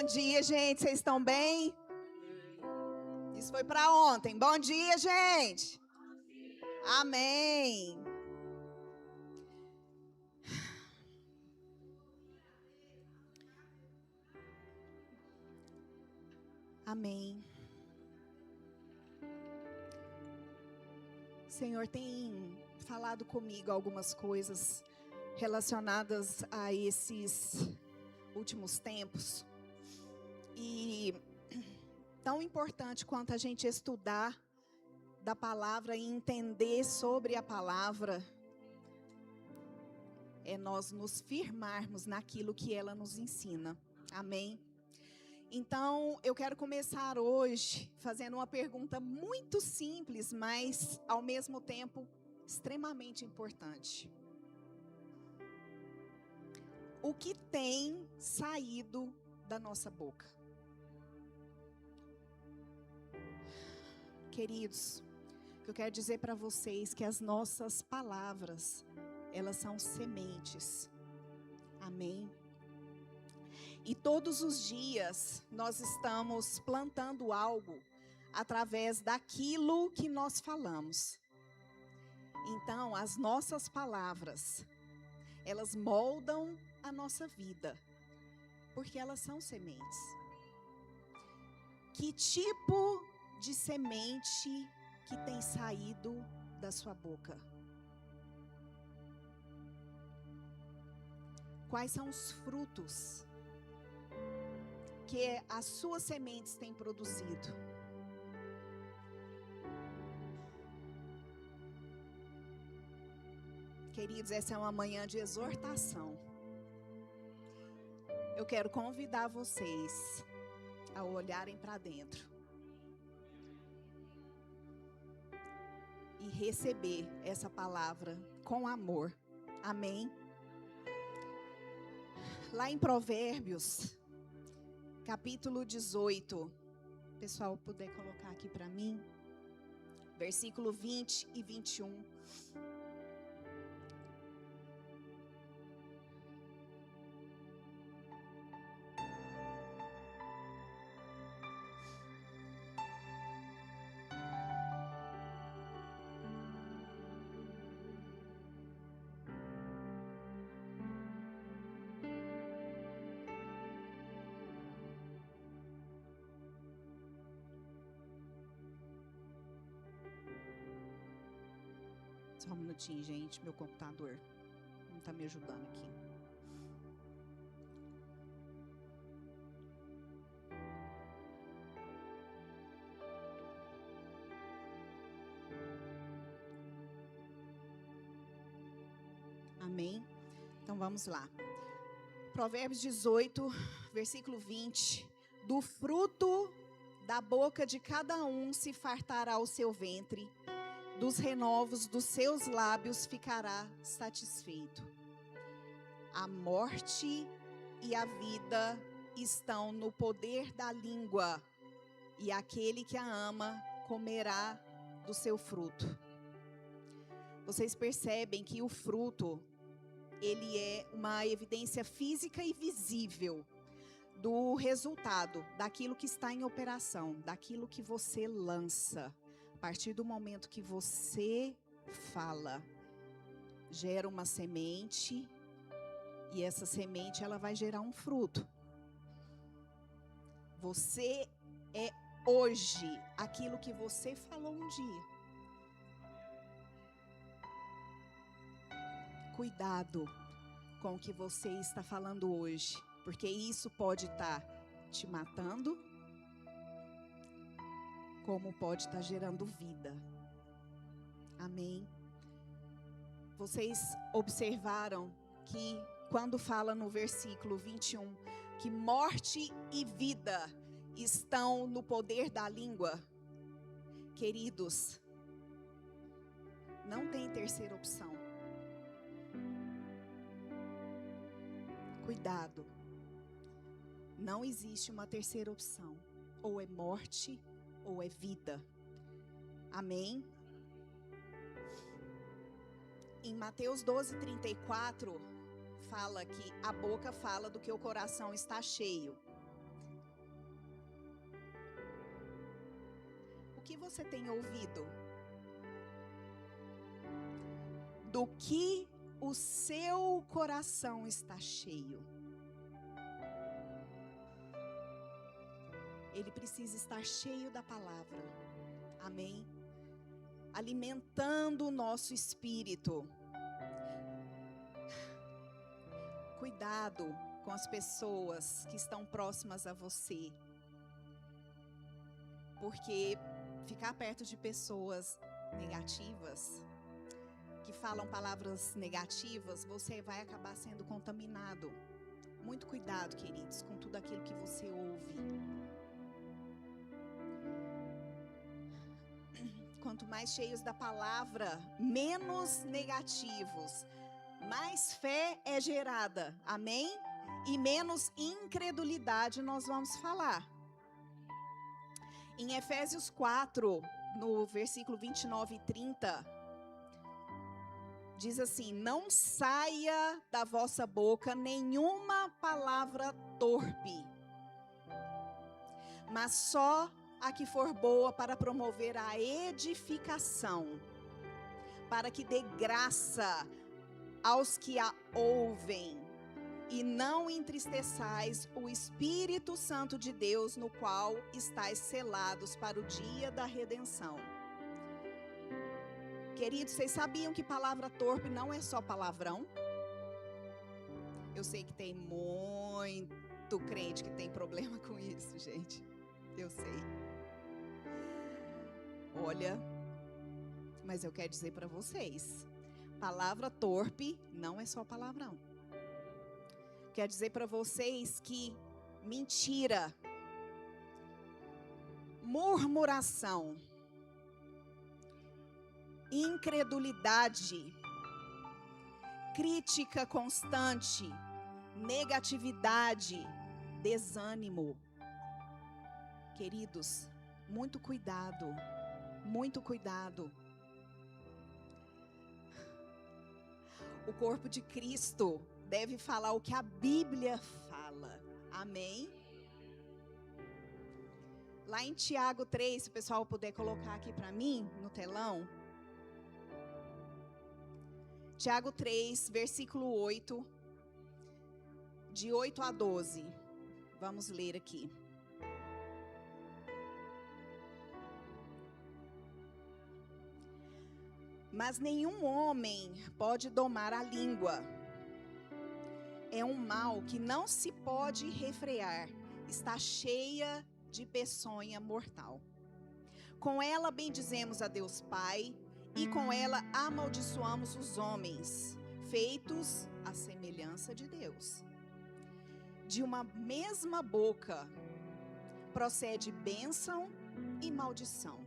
Bom dia, gente. Vocês estão bem? Isso foi para ontem. Bom dia, gente. Amém. Amém. O Senhor tem falado comigo algumas coisas relacionadas a esses últimos tempos. E tão importante quanto a gente estudar da palavra e entender sobre a palavra é nós nos firmarmos naquilo que ela nos ensina. Amém? Então, eu quero começar hoje fazendo uma pergunta muito simples, mas ao mesmo tempo extremamente importante. O que tem saído da nossa boca? Queridos, eu quero dizer para vocês que as nossas palavras, elas são sementes. Amém? E todos os dias nós estamos plantando algo através daquilo que nós falamos. Então, as nossas palavras, elas moldam a nossa vida, porque elas são sementes. Que tipo de semente que tem saído da sua boca? Quais são os frutos que as suas sementes têm produzido? Queridos, essa é uma manhã de exortação. Eu quero convidar vocês a olharem para dentro e receber essa palavra com amor. Amém? Lá em Provérbios, capítulo 18, pessoal, puder colocar aqui para mim, versículo 20 e 21. Só um minutinho, gente, meu computador não está me ajudando aqui. Amém? Então vamos lá. Provérbios 18, versículo 20. Do fruto da boca de cada um se fartará o seu ventre, dos renovos dos seus lábios ficará satisfeito. A morte e a vida estão no poder da língua, e aquele que a ama comerá do seu fruto. Vocês percebem que o fruto, ele é uma evidência física e visível do resultado, daquilo que está em operação, daquilo que você lança. A partir do momento que você fala, gera uma semente, e essa semente ela vai gerar um fruto. Você é hoje aquilo que você falou um dia. Cuidado com o que você está falando hoje, porque isso pode estar te matando, como pode estar gerando vida. Amém? Vocês observaram que quando fala no versículo 21, que morte e vida estão no poder da língua? Queridos, não tem terceira opção. Cuidado. Não existe uma terceira opção. Ou é morte ou é vida. Amém? Em Mateus 12:34, fala que a boca fala do que o coração está cheio. que você tem ouvido? Do que o seu coração está cheio? Ele precisa estar cheio da palavra. Amém? Alimentando o nosso espírito. Cuidado com as pessoas que estão próximas a você. Porque ficar perto de pessoas negativas, que falam palavras negativas, você vai acabar sendo contaminado. Muito cuidado, queridos, com tudo aquilo que você ouve. Quanto mais cheios da palavra, menos negativos, mais fé é gerada, amém? E menos incredulidade nós vamos falar. Em Efésios 4, no versículo 29 e 30, diz assim: não saia da vossa boca nenhuma palavra torpe, mas só a que for boa para promover a edificação, para que dê graça aos que a ouvem, e não entristeçais o Espírito Santo de Deus, no qual estáis selados para o dia da redenção. Queridos, vocês sabiam que palavra torpe não é só palavrão? Eu sei que tem muito crente que tem problema com isso, gente. Eu sei. Olha, mas eu quero dizer para vocês, palavra torpe não é só palavrão. Quero dizer para vocês que mentira, murmuração, incredulidade, crítica constante, negatividade, desânimo. Queridos, muito cuidado, muito cuidado. O corpo de Cristo deve falar o que a Bíblia fala. Amém? Lá em Tiago 3, se o pessoal puder colocar aqui para mim, no telão. Tiago 3, versículo 8, de 8 a 12. Vamos ler aqui. Mas nenhum homem pode domar a língua. É um mal que não se pode refrear. Está cheia de peçonha mortal. Com ela bendizemos a Deus Pai, e com ela amaldiçoamos os homens, feitos à semelhança de Deus. De uma mesma boca procede bênção e maldição.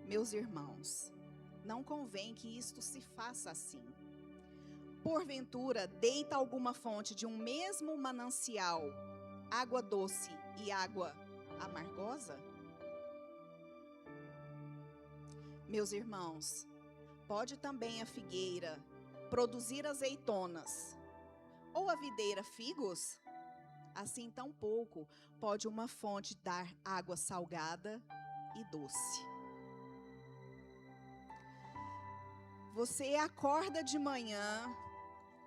Meus irmãos, não convém que isto se faça assim. Porventura, deita alguma fonte de um mesmo manancial, água doce e água amargosa? Meus irmãos, pode também a figueira produzir azeitonas, ou a videira figos? Assim tampouco pode uma fonte dar água salgada e doce. Você acorda de manhã,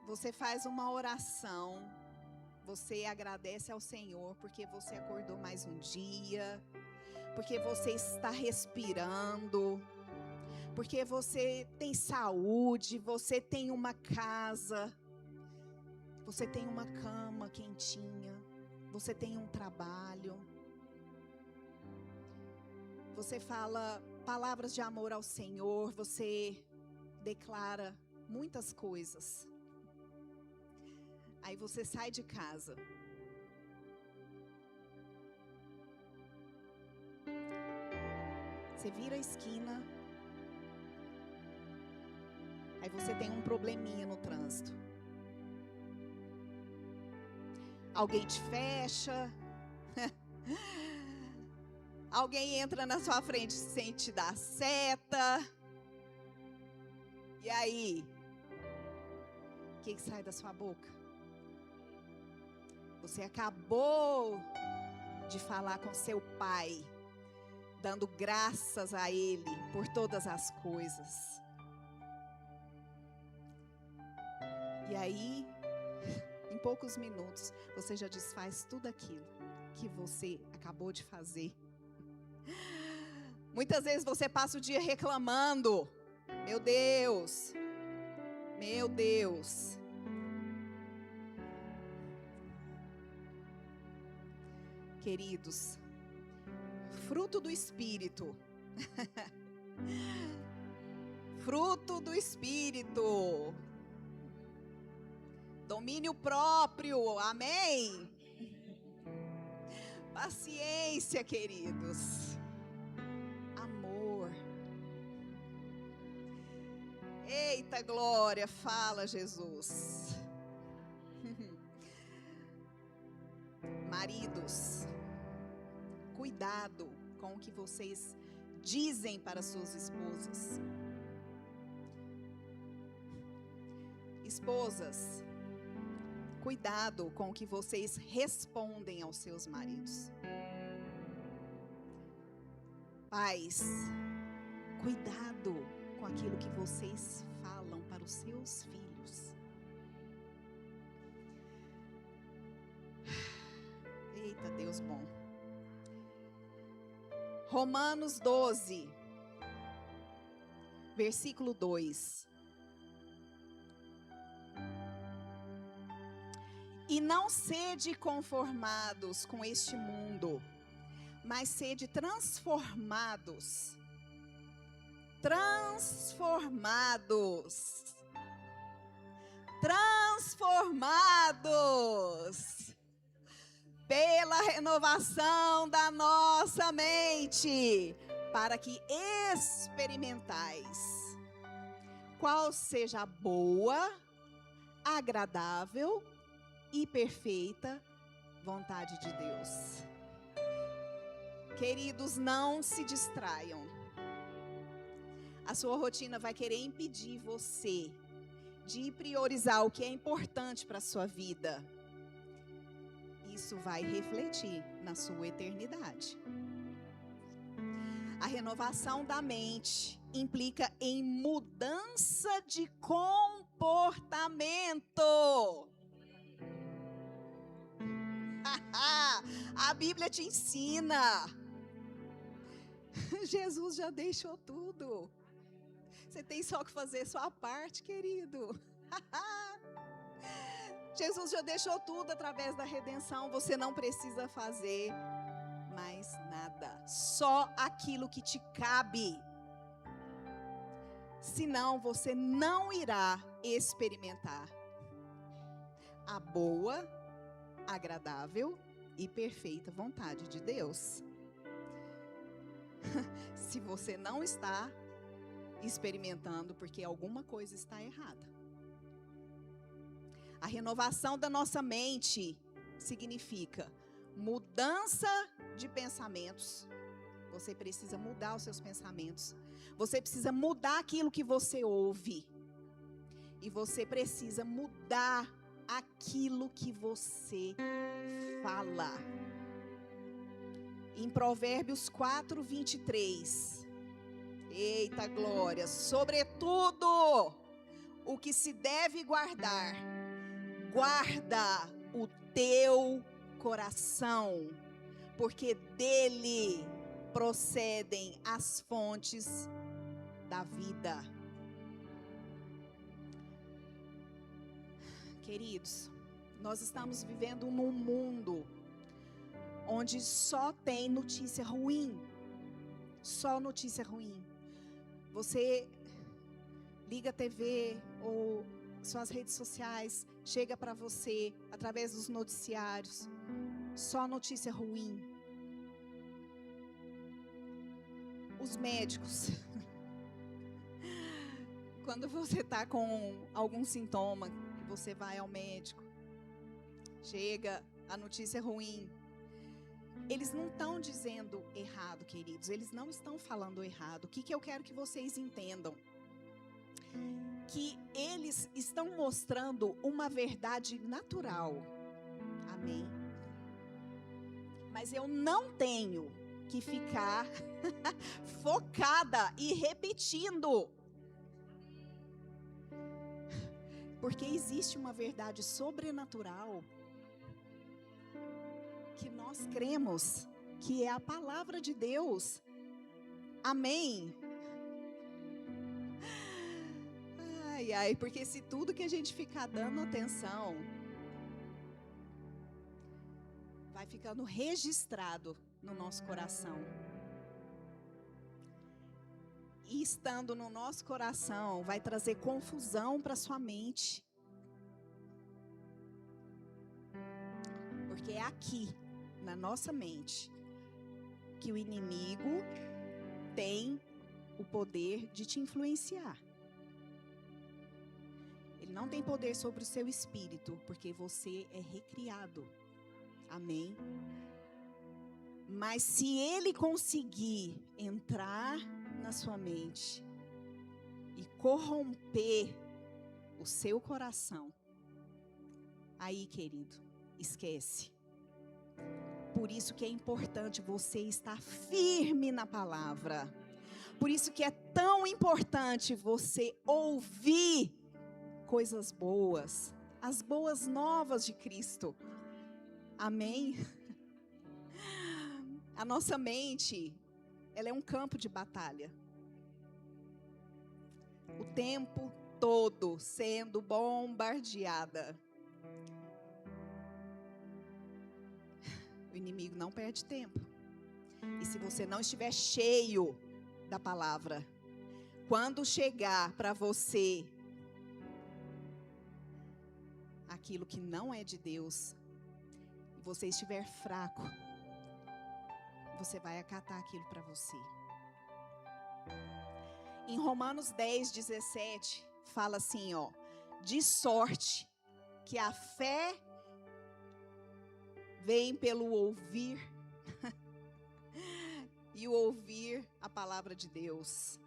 você faz uma oração, você agradece ao Senhor porque você acordou mais um dia, porque você está respirando, porque você tem saúde, você tem uma casa, você tem uma cama quentinha, você tem um trabalho. Você fala palavras de amor ao Senhor, você declara muitas coisas. Aí você sai de casa. Você vira a esquina. Aí você tem um probleminha no trânsito. Alguém te fecha. Alguém entra na sua frente sem te dar seta. E aí? O que sai da sua boca? Você acabou de falar com seu pai. dando graças a Ele por todas as coisas. E aí, em poucos minutos, você já desfaz tudo aquilo que você acabou de fazer. Muitas vezes você passa o dia reclamando. Meu Deus. Meu Deus. Queridos, fruto do Espírito. Fruto do Espírito. Domínio próprio, amém? Paciência, queridos. Amor. Eita glória, fala Jesus. Maridos, cuidado com o que vocês dizem para suas esposas. Esposas, cuidado com o que vocês respondem aos seus maridos. Pais, cuidado com aquilo que vocês falam para os seus filhos. Eita, Deus bom. Romanos 12, versículo 2. E não sede conformados com este mundo, mas sede transformados. Transformados. Pela renovação da nossa mente, para que experimentais qual seja a boa, agradável e perfeita vontade de Deus. Queridos, não se distraiam. A sua rotina vai querer impedir você de priorizar o que é importante para a sua vida. Isso vai refletir na sua eternidade. A renovação da mente implica em mudança de comportamento. A Bíblia te ensina. Jesus já deixou tudo. Você tem só que fazer sua parte, querido. Jesus já deixou tudo através da redenção. Você não precisa fazer mais nada. Só aquilo que te cabe. Senão você não irá experimentar a boa, agradável e perfeita vontade de Deus. Se você não está experimentando, porque alguma coisa está errada. A renovação da nossa mente significa mudança de pensamentos. Você precisa mudar os seus pensamentos. Você precisa mudar aquilo que você ouve. E você precisa mudar aquilo que você fala. Em Provérbios 4, 23. Eita glória! Sobretudo, o que se deve guardar, guarda o teu coração, porque dele procedem as fontes da vida. Queridos, nós estamos vivendo num mundo onde só tem notícia ruim. Só notícia ruim. Você liga a TV ou suas redes sociais, chega para você através dos noticiários. Só notícia ruim. Os médicos. Quando você está com algum sintoma, você vai ao médico. Chega a notícia ruim. Eles não estão dizendo errado, queridos. Eles não estão falando errado. O que eu quero que vocês entendam? Que eles estão mostrando uma verdade natural. Amém? Mas eu não tenho que ficar focada e repetindo. Porque existe uma verdade sobrenatural que nós cremos, que é a palavra de Deus. Amém? Ai, ai, porque se tudo que a gente ficar dando atenção, vai ficando registrado no nosso coração. E estando no nosso coração, vai trazer confusão para sua mente. Porque é aqui, na nossa mente, que o inimigo tem o poder de te influenciar. Ele não tem poder sobre o seu espírito, porque você é recriado. Amém? Mas se ele conseguir entrar na sua mente e corromper o seu coração, aí, querido, esquece. Por isso que é importante você estar firme na palavra. Por isso que é tão importante você ouvir coisas boas, as boas novas de Cristo. Amém? A nossa mente, ela é um campo de batalha. O tempo todo sendo bombardeada. O inimigo não perde tempo. E se você não estiver cheio da palavra, quando chegar para você aquilo que não é de Deus, e você estiver fraco, você vai acatar aquilo para você. Em Romanos 10:17, fala assim, ó: de sorte que a fé vem pelo ouvir, e o ouvir a palavra de Deus.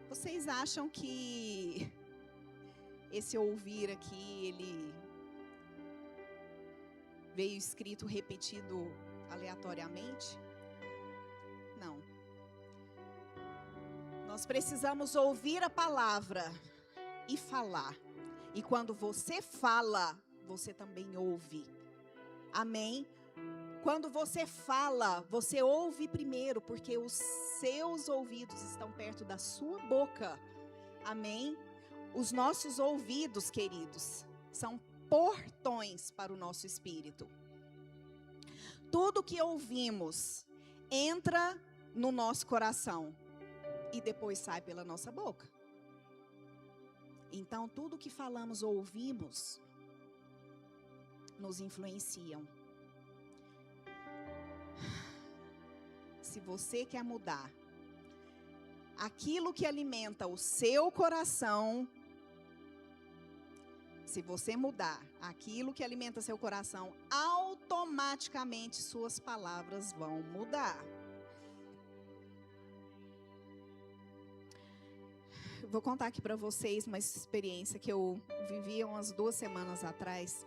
Vocês acham que esse ouvir aqui, ele veio escrito, repetido aleatoriamente? Não. Nós precisamos ouvir a palavra e falar. E quando você fala, você também ouve. Amém? Quando você fala, você ouve primeiro, porque os seus ouvidos estão perto da sua boca. Amém? Os nossos ouvidos, queridos, são portões para o nosso espírito. Tudo que ouvimos entra no nosso coração e depois sai pela nossa boca. Então, tudo que falamos ou ouvimos nos influenciam. Se você quer mudar aquilo que alimenta o seu coração, se você mudar aquilo que alimenta seu coração, automaticamente suas palavras vão mudar. Vou contar aqui para vocês uma experiência que eu vivi umas 2 semanas atrás.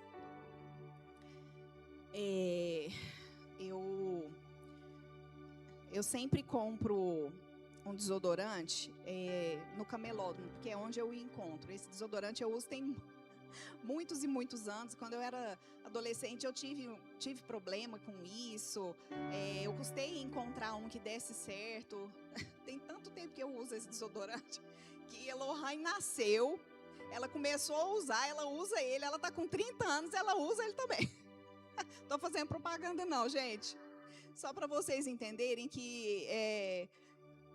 Eu sempre compro um desodorante no camelódromo, porque é onde eu encontro. Esse desodorante eu uso tem muitos e muitos anos. Quando eu era adolescente, eu tive problema com isso. Eu custei encontrar um que desse certo. Tem tanto tempo que eu uso esse desodorante, que a Lohane nasceu, ela começou a usar, ela usa ele, ela está com 30 anos, ela usa ele também. Estou fazendo propaganda não, gente. Só para vocês entenderem que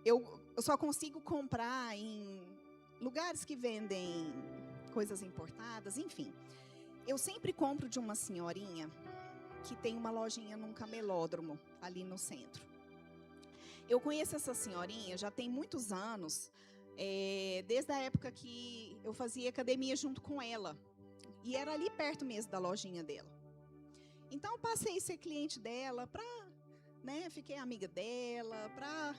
eu só consigo comprar em lugares que vendem coisas importadas, enfim. Eu sempre compro de uma senhorinha que tem uma lojinha num camelódromo, ali no centro. Eu conheço essa senhorinha já tem muitos anos, desde a época que eu fazia academia junto com ela. E era ali perto mesmo da lojinha dela. Então, eu passei a ser cliente dela fiquei amiga dela, para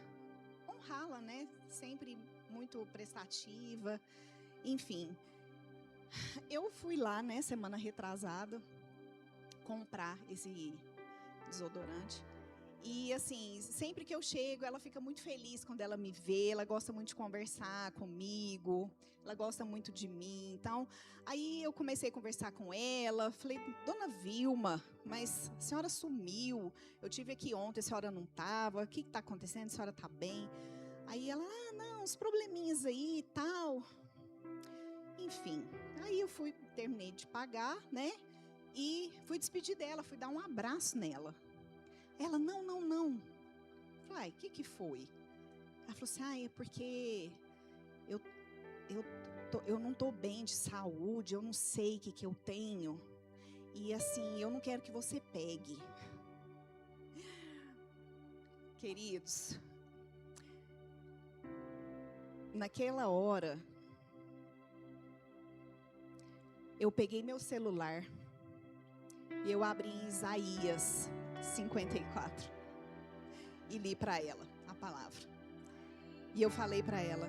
honrá-la, né? Sempre muito prestativa, enfim. Eu fui lá, né, semana retrasada, comprar esse desodorante. E assim, sempre que eu chego, ela fica muito feliz quando ela me vê, ela gosta muito de conversar comigo, ela gosta muito de mim. Então, aí eu comecei a conversar com ela, falei, Dona Vilma, mas a senhora sumiu, eu tive aqui ontem, a senhora não estava, o que está acontecendo, a senhora está bem? Aí ela, não, uns probleminhas aí e tal. Enfim, aí eu terminei de pagar, né? E fui despedir dela, fui dar um abraço nela. Ela, não. Falei, o que foi? Ela falou assim, é porque eu não estou bem de saúde, eu não sei o que eu tenho. E assim, eu não quero que você pegue. Queridos, naquela hora, eu peguei meu celular e eu abri em Isaías 54 e li para ela a palavra. E eu falei para ela,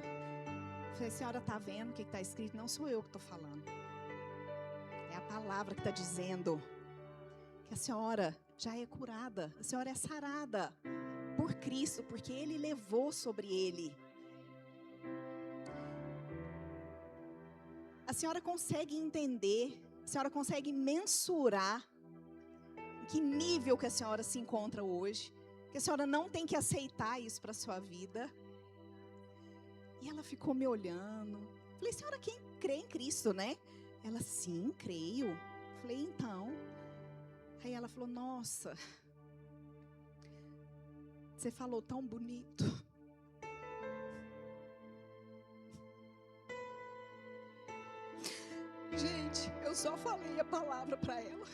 a senhora está vendo o que está escrito? Não sou eu que estou falando. É a palavra que está dizendo que a senhora já é curada, a senhora é sarada por Cristo, porque Ele levou sobre Ele. A senhora consegue entender, a senhora consegue mensurar em que nível que a senhora se encontra hoje, que a senhora não tem que aceitar isso para a sua vida. E ela ficou me olhando. Falei, senhora, quem crê em Cristo, né? Ela, sim, creio. Falei, então. Aí ela falou, nossa, você falou tão bonito. Gente, eu só falei a palavra para ela.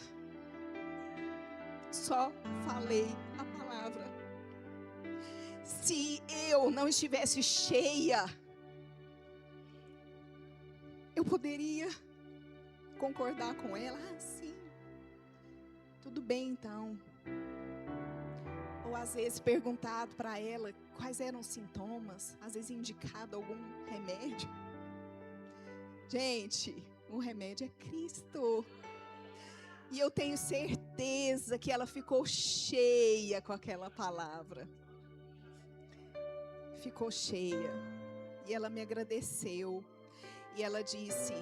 Só falei a palavra. Se eu não estivesse cheia, eu poderia concordar com ela. Sim, tudo bem então. Ou às vezes perguntado para ela quais eram os sintomas, às vezes indicado algum remédio. Gente, o remédio é Cristo. E eu tenho certeza que ela ficou cheia com aquela palavra. Ficou cheia. E ela me agradeceu. E ela disse,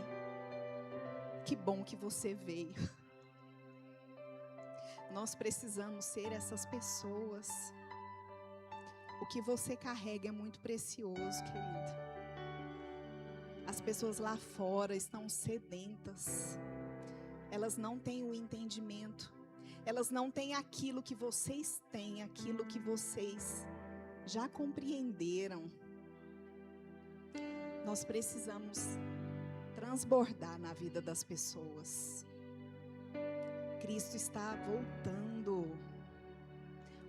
que bom que você veio. Nós precisamos ser essas pessoas. O que você carrega é muito precioso, querido. As pessoas lá fora estão sedentas. Elas não têm o entendimento. Elas não têm aquilo que vocês têm, aquilo que vocês já compreenderam. Nós precisamos transbordar na vida das pessoas. Cristo está voltando.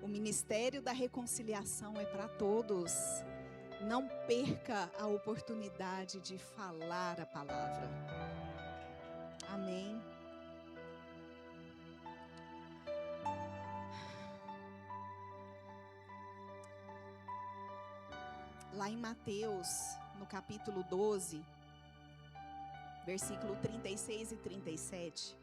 O ministério da reconciliação é para todos. Não perca a oportunidade de falar a palavra. Amém. Lá em Mateus, no capítulo 12, versículo 36 e 37.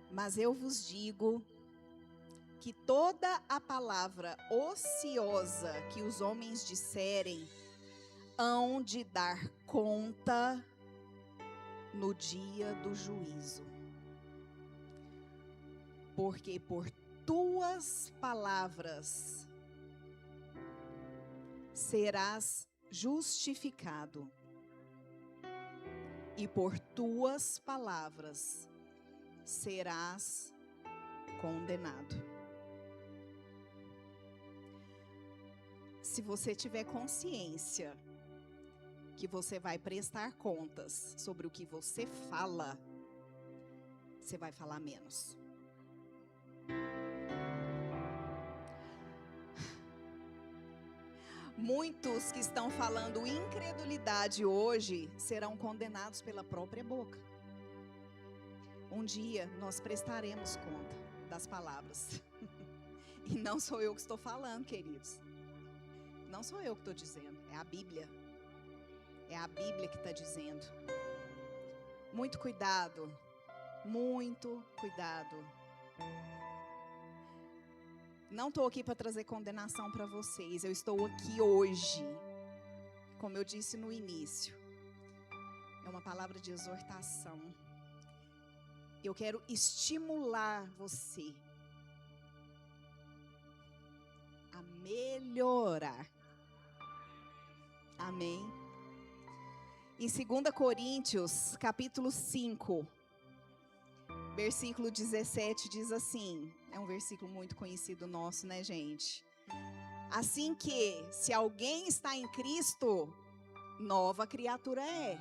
Mas eu vos digo que toda a palavra ociosa que os homens disserem, hão de dar conta no dia do juízo. Porque por tuas palavras serás justificado, e por tuas palavras serás condenado. Se você tiver consciência que você vai prestar contas sobre o que você fala, você vai falar menos. Muitos que estão falando incredulidade hoje serão condenados pela própria boca. Um dia nós prestaremos conta das palavras. E não sou eu que estou falando, queridos. Não sou eu que estou dizendo, é a Bíblia. É a Bíblia que está dizendo. Muito cuidado, muito cuidado. Não estou aqui para trazer condenação para vocês. Eu estou aqui hoje, como eu disse no início, é uma palavra de exortação. Eu quero estimular você a melhorar. Amém? Em 2 Coríntios, capítulo 5, versículo 17, diz assim, é um versículo muito conhecido nosso, né, gente? Assim que, se alguém está em Cristo, nova criatura é.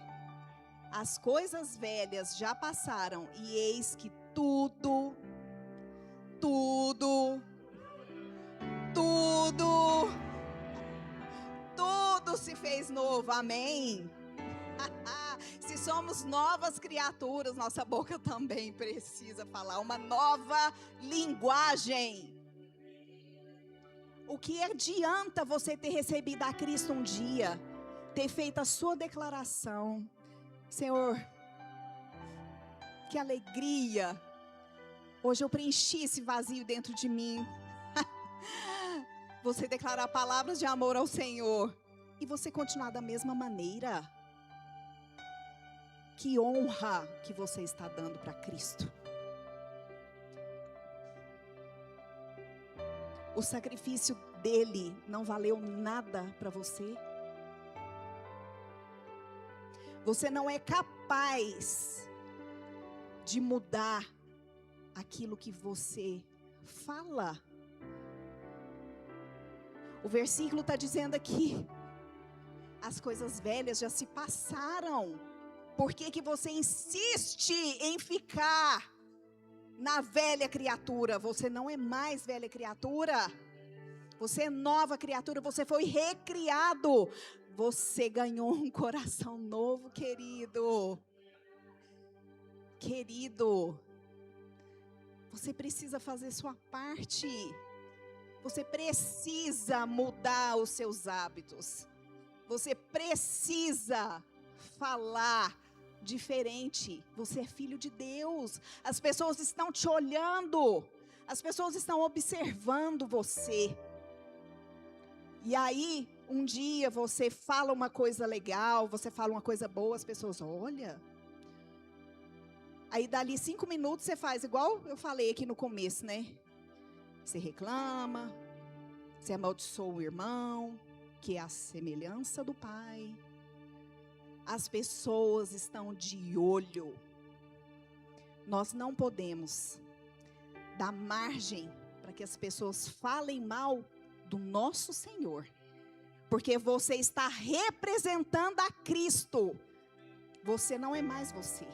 As coisas velhas já passaram, e eis que tudo se fez novo, amém? Se somos novas criaturas, nossa boca também precisa falar uma nova linguagem. O que adianta você ter recebido a Cristo um dia, ter feito a sua declaração, Senhor, que alegria, hoje eu preenchi esse vazio dentro de mim. Você declarar palavras de amor ao Senhor e você continuar da mesma maneira. Que honra que você está dando para Cristo. O sacrifício dele não valeu nada para você. Você não é capaz de mudar aquilo que você fala. O versículo está dizendo aqui, as coisas velhas já se passaram. Por que você insiste em ficar na velha criatura? Você não é mais velha criatura. Você é nova criatura, você foi recriado. Você ganhou um coração novo, querido. Querido, você precisa fazer sua parte. Você precisa mudar os seus hábitos. Você precisa falar diferente. Você é filho de Deus. As pessoas estão te olhando. As pessoas estão observando você. E aí, um dia você fala uma coisa legal, você fala uma coisa boa, as pessoas olham. Aí dali 5 minutos você faz igual eu falei aqui no começo, né? Você reclama, você amaldiçoa o irmão, que é a semelhança do pai. As pessoas estão de olho. Nós não podemos dar margem para que as pessoas falem mal do nosso Senhor. Porque você está representando a Cristo. Você não é mais você.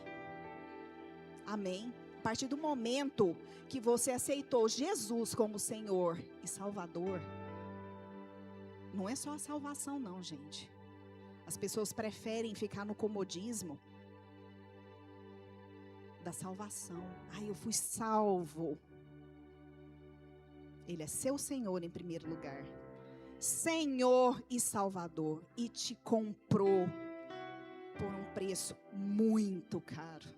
Amém? A partir do momento que você aceitou Jesus como Senhor e Salvador, não é só a salvação não, gente. As pessoas preferem ficar no comodismo da salvação. Ai, eu fui salvo. Ele é seu Senhor em primeiro lugar. Senhor e Salvador. E te comprou por um preço muito caro.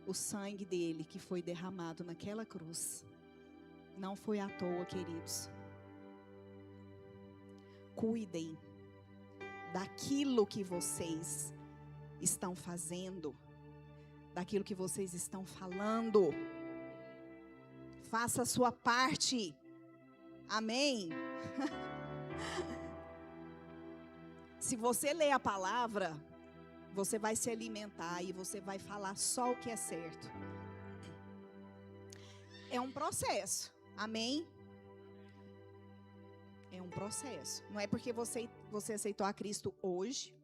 O sangue dele que foi derramado naquela cruz. Não foi à toa, queridos. Cuidem daquilo que vocês estão fazendo, daquilo que vocês estão falando. Faça a sua parte. Amém? Se você ler a palavra, você vai se alimentar e você vai falar só o que é certo. É um processo. Amém? É um processo. Não é porque você aceitou a Cristo hoje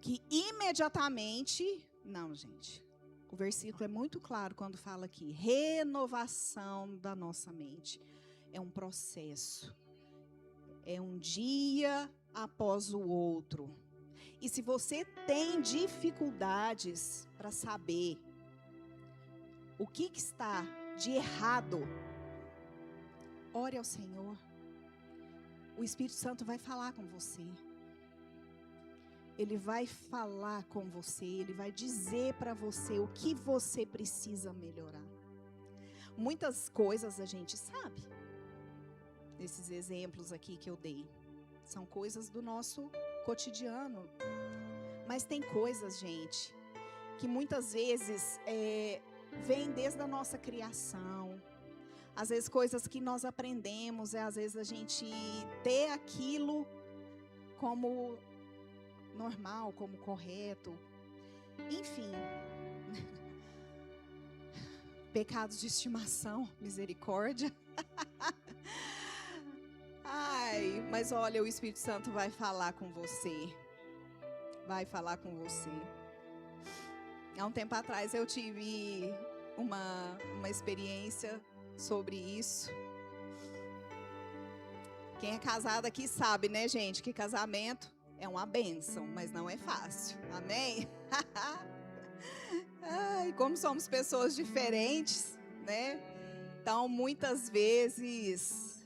que imediatamente... Não, gente. O versículo é muito claro quando fala aqui. Renovação da nossa mente. É um processo. É um dia após o outro. E se você tem dificuldades para saber o que está de errado, ore ao Senhor. o Espírito Santo vai falar com você. Ele vai falar com você, ele vai dizer para você o que você precisa melhorar. Muitas coisas a gente sabe. Esses exemplos aqui que eu dei são coisas do nosso cotidiano. Mas tem coisas, gente, que muitas vezes vêm desde a nossa criação. Às vezes coisas que nós aprendemos, às vezes a gente ter aquilo como normal, como correto. Enfim. Pecados de estimação, misericórdia. Ai, mas olha, o Espírito Santo vai falar com você. Vai falar com você. Há um tempo atrás eu tive uma experiência sobre isso. Quem é casado aqui sabe, né, gente, que casamento é uma bênção, mas não é fácil. Amém? Ai, como somos pessoas diferentes, né? Então, muitas vezes,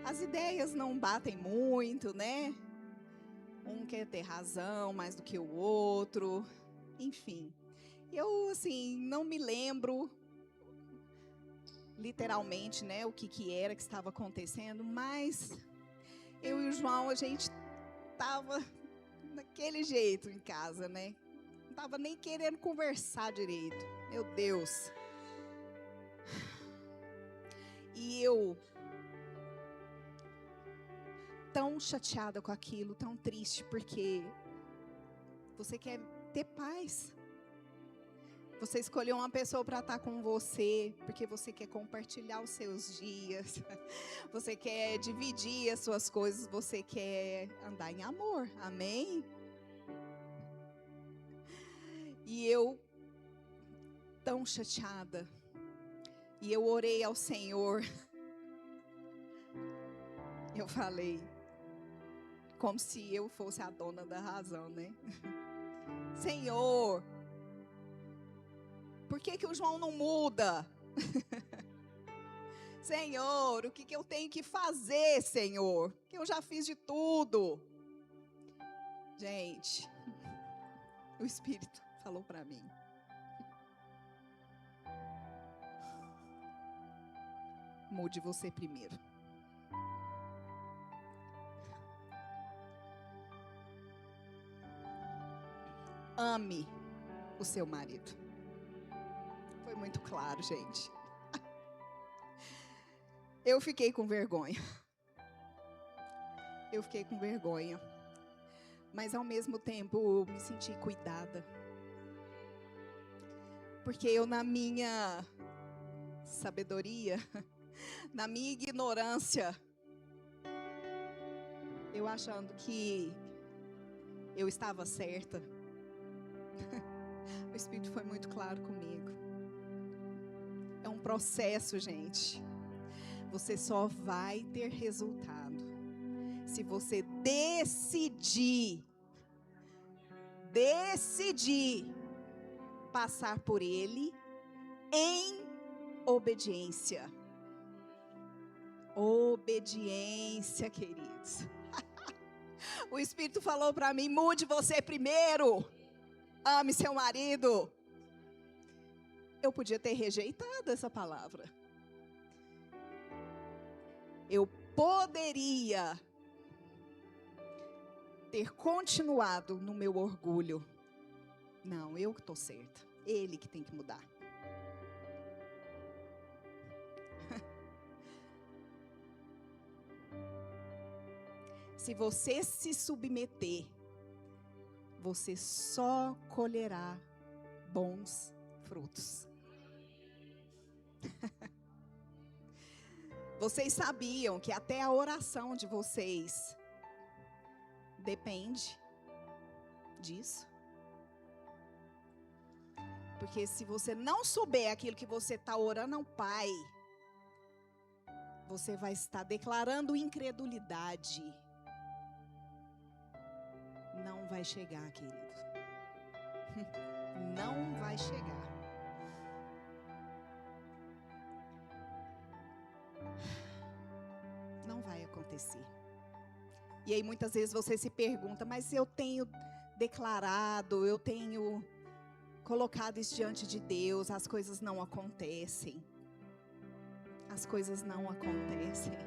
as ideias não batem muito, né? Um quer ter razão mais do que o outro. Enfim, eu, assim, não me lembro literalmente, né, o que era que estava acontecendo, mas eu e o João, a gente estava daquele jeito em casa, né? Não estava nem querendo conversar direito. Meu Deus. E eu, tão chateada com aquilo, tão triste, porque você quer ter paz. Você escolheu uma pessoa para estar com você, porque você quer compartilhar os seus dias. Você quer dividir as suas coisas, você quer andar em amor. Amém? E eu, tão chateada, e eu orei ao Senhor. Eu falei, como se eu fosse a dona da razão, né? Senhor, por que o João não muda? Senhor, o que eu tenho que fazer, Senhor? Que eu já fiz de tudo. Gente, o Espírito falou para mim. Mude você primeiro. Ame o seu marido. Foi muito claro, gente. Eu fiquei com vergonha. Eu fiquei com vergonha. Mas ao mesmo tempo me senti cuidada. Porque eu, na minha sabedoria, na minha ignorância, eu achando que eu estava certa, o Espírito foi muito claro comigo. É um processo, gente. Você só vai ter resultado se você decidir passar por ele em obediência. Obediência, queridos. O Espírito falou para mim, mude você primeiro. Ame seu marido. Eu podia ter rejeitado essa palavra. Eu poderia ter continuado no meu orgulho. Não, eu que estou certa. Ele que tem que mudar. Se você se submeter, você só colherá bons frutos. Vocês sabiam que até a oração de vocês depende disso? Porque se você não souber aquilo que você está orando ao Pai, você vai estar declarando incredulidade. Não vai chegar, querido. Não vai chegar. não vai acontecer. E aí muitas vezes você se pergunta, mas eu tenho declarado, eu tenho colocado isso diante de Deus, as coisas não acontecem. As coisas não acontecem.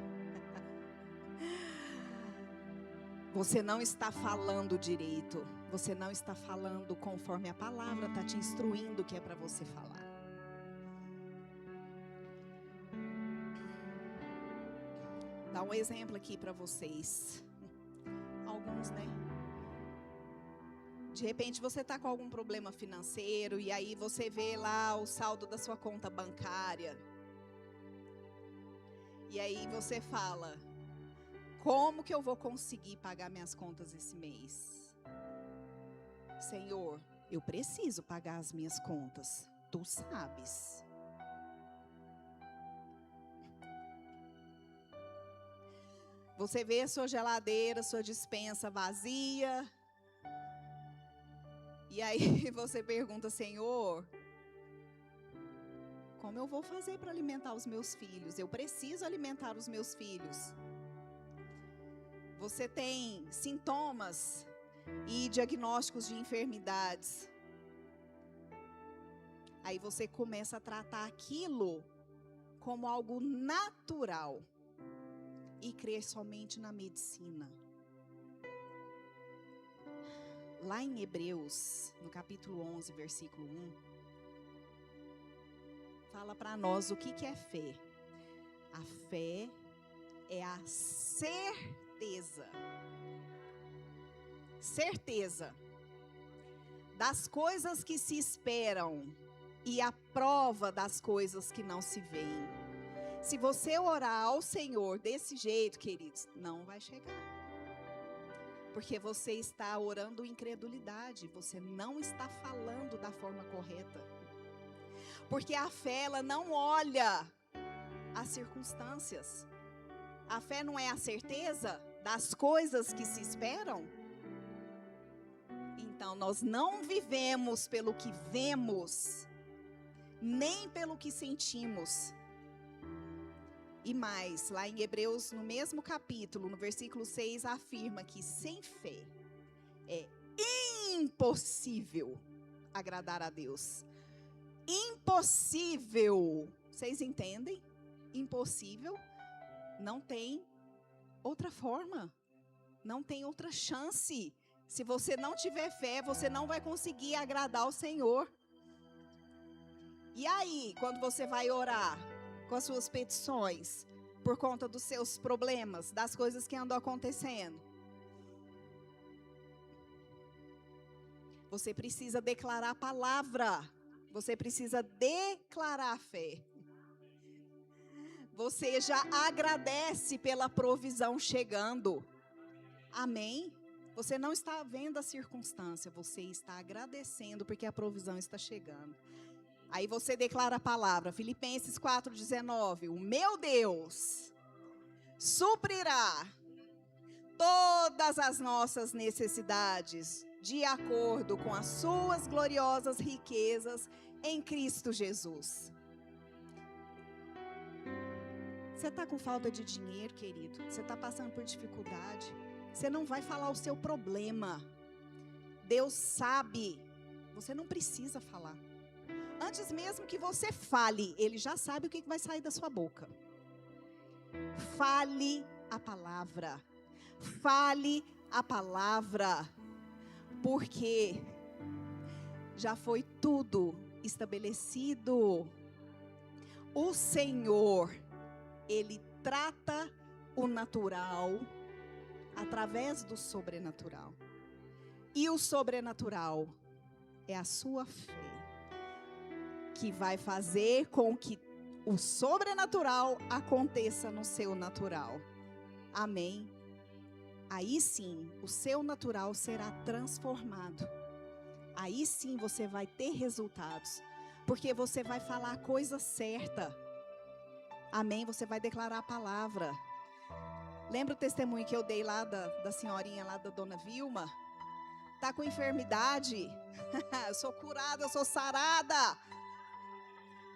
Você não está falando direito. Você não está falando conforme a palavra está te instruindo o que é para você falar. Dá um exemplo aqui para vocês. Alguns, né? De repente você está com algum problema financeiro e aí você vê lá o saldo da sua conta bancária. E aí você fala, como que eu vou conseguir pagar minhas contas esse mês? Senhor, eu preciso pagar as minhas contas, tu sabes. Você vê a sua geladeira, sua despensa vazia. E aí você pergunta, Senhor, como eu vou fazer para alimentar os meus filhos? Eu preciso alimentar os meus filhos. Você tem sintomas e diagnósticos de enfermidades. Aí você começa a tratar aquilo como algo natural e crer somente na medicina. Lá em Hebreus, no capítulo 11, versículo 1, fala para nós o que é fé. A fé é a certeza das coisas que se esperam e a prova das coisas que não se veem. Se você orar ao Senhor desse jeito, queridos, não vai chegar. Porque você está orando incredulidade, você não está falando da forma correta. Porque a fé, ela não olha as circunstâncias. A fé não é a certeza das coisas que se esperam. Então, nós não vivemos pelo que vemos, nem pelo que sentimos. E mais, lá em Hebreus, no mesmo capítulo, no versículo 6, afirma que sem fé é impossível agradar a Deus. Impossível. Vocês entendem? Impossível. Não tem outra forma. Não tem outra chance. Se você não tiver fé, você não vai conseguir agradar o Senhor. E aí, quando você vai orar com as suas petições, por conta dos seus problemas, das coisas que andam acontecendo, você precisa declarar a palavra, você precisa declarar a fé. Você já agradece pela provisão chegando. Amém? Você não está vendo a circunstância, você está agradecendo porque a provisão está chegando. Aí você declara a palavra, Filipenses 4,19, o meu Deus suprirá todas as nossas necessidades de acordo com as suas gloriosas riquezas em Cristo Jesus. Você está com falta de dinheiro, querido? Você está passando por dificuldade? Você não vai falar o seu problema. Deus sabe. Você não precisa falar. Antes mesmo que você fale, Ele já sabe o que vai sair da sua boca. Fale a palavra. Fale a palavra. Porque já foi tudo estabelecido. O Senhor, Ele trata o natural através do sobrenatural. E o sobrenatural é a sua fé, que vai fazer com que o sobrenatural aconteça no seu natural. Amém? Aí sim, o seu natural será transformado. Aí sim você vai ter resultados. Porque você vai falar a coisa certa. Amém? Você vai declarar a palavra. Lembra o testemunho que eu dei lá da senhorinha lá da dona Vilma? Tá com enfermidade? Eu sou curada, eu sou sarada.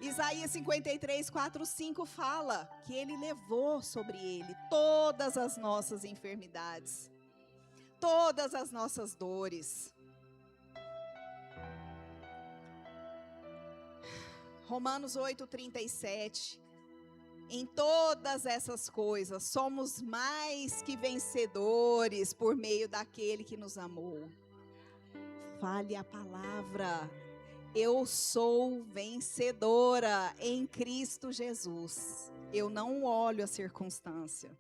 Isaías 53, 4, 5 fala que ele levou sobre ele todas as nossas enfermidades, todas as nossas dores. Romanos 8, 37. Em todas essas coisas, somos mais que vencedores por meio daquele que nos amou. Fale a palavra. Eu sou vencedora em Cristo Jesus. Eu não olho a circunstância.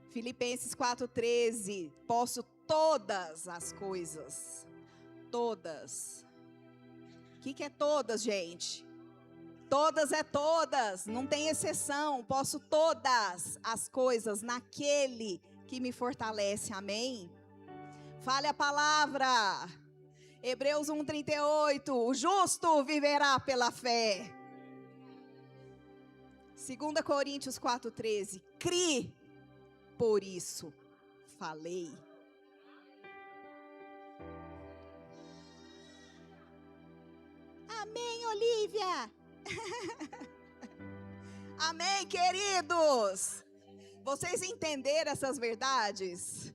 Filipenses 4,13. Posso todas as coisas. Todas. O que é todas, gente? Todas é todas, não tem exceção. Posso todas as coisas naquele que me fortalece, amém? Fale a palavra. Hebreus 1,38, o justo viverá pela fé. 2 Coríntios 4,13, cri, por isso falei. Amém, Olívia. Amém, queridos. Vocês entenderam essas verdades?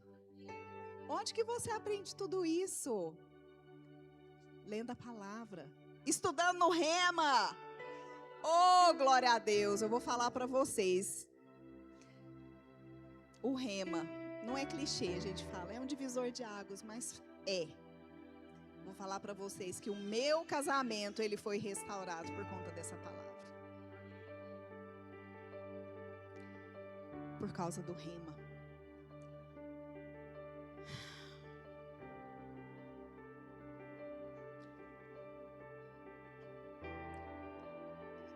Onde que você aprende tudo isso? Lendo a palavra, estudando no Rema. Oh, glória a Deus. Eu vou falar para vocês. O Rema não é clichê, a gente fala, é um divisor de águas, mas é. Vou falar para vocês que o meu casamento, ele foi restaurado por conta dessa palavra. Por causa do Rema.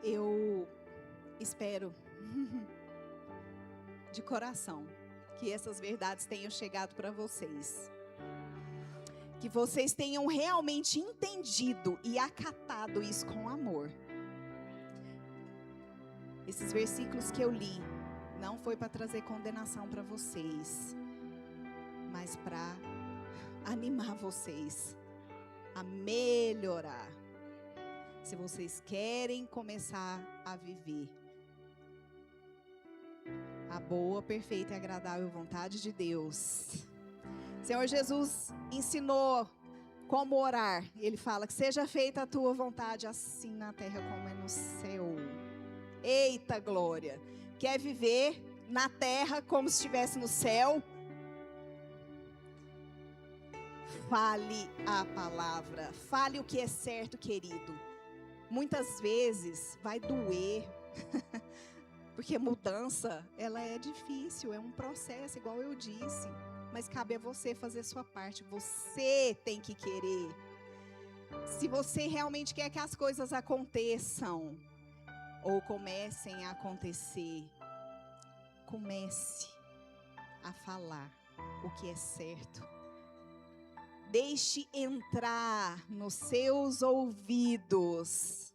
Eu espero de coração que essas verdades tenham chegado para vocês. Que vocês tenham realmente entendido e acatado isso com amor. Esses versículos que eu li não foi para trazer condenação para vocês, mas para animar vocês a melhorar. Se vocês querem começar a viver a boa, perfeita e agradável vontade de Deus. Senhor Jesus ensinou como orar. Ele fala que seja feita a tua vontade assim na terra como é no céu. Eita glória! Quer viver na terra como se estivesse no céu? Fale a palavra. Fale o que é certo, querido. Muitas vezes vai doer. Porque mudança, ela é difícil, é um processo, igual eu disse. Mas cabe a você fazer a sua parte. Você tem que querer. Se você realmente quer que as coisas aconteçam, ou comecem a acontecer, comece a falar o que é certo. Deixe entrar nos seus ouvidos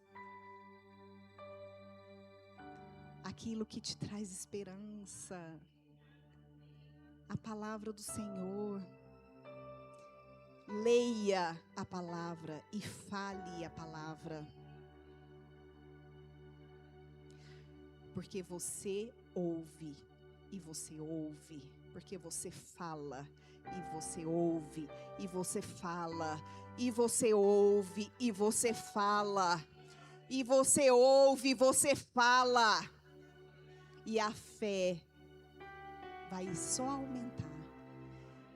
aquilo que te traz esperança. A palavra do Senhor. Leia a palavra e fale a palavra. Porque você ouve e você ouve. Porque você fala e você ouve e você fala e você ouve e você fala e você ouve e você fala. E a fé vai só aumentar.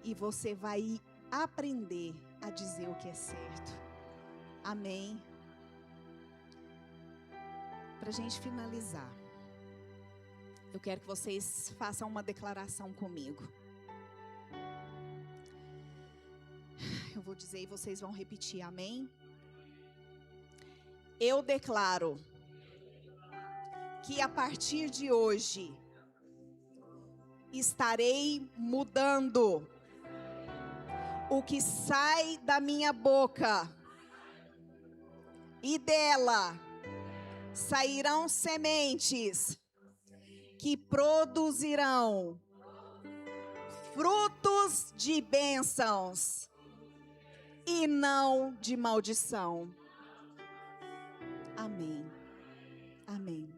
E você vai aprender a dizer o que é certo. Amém? Para a gente finalizar, eu quero que vocês façam uma declaração comigo. Eu vou dizer e vocês vão repetir, amém? Eu declaro que a partir de hoje estarei mudando o que sai da minha boca e dela sairão sementes que produzirão frutos de bênçãos e não de maldição. Amém. Amém.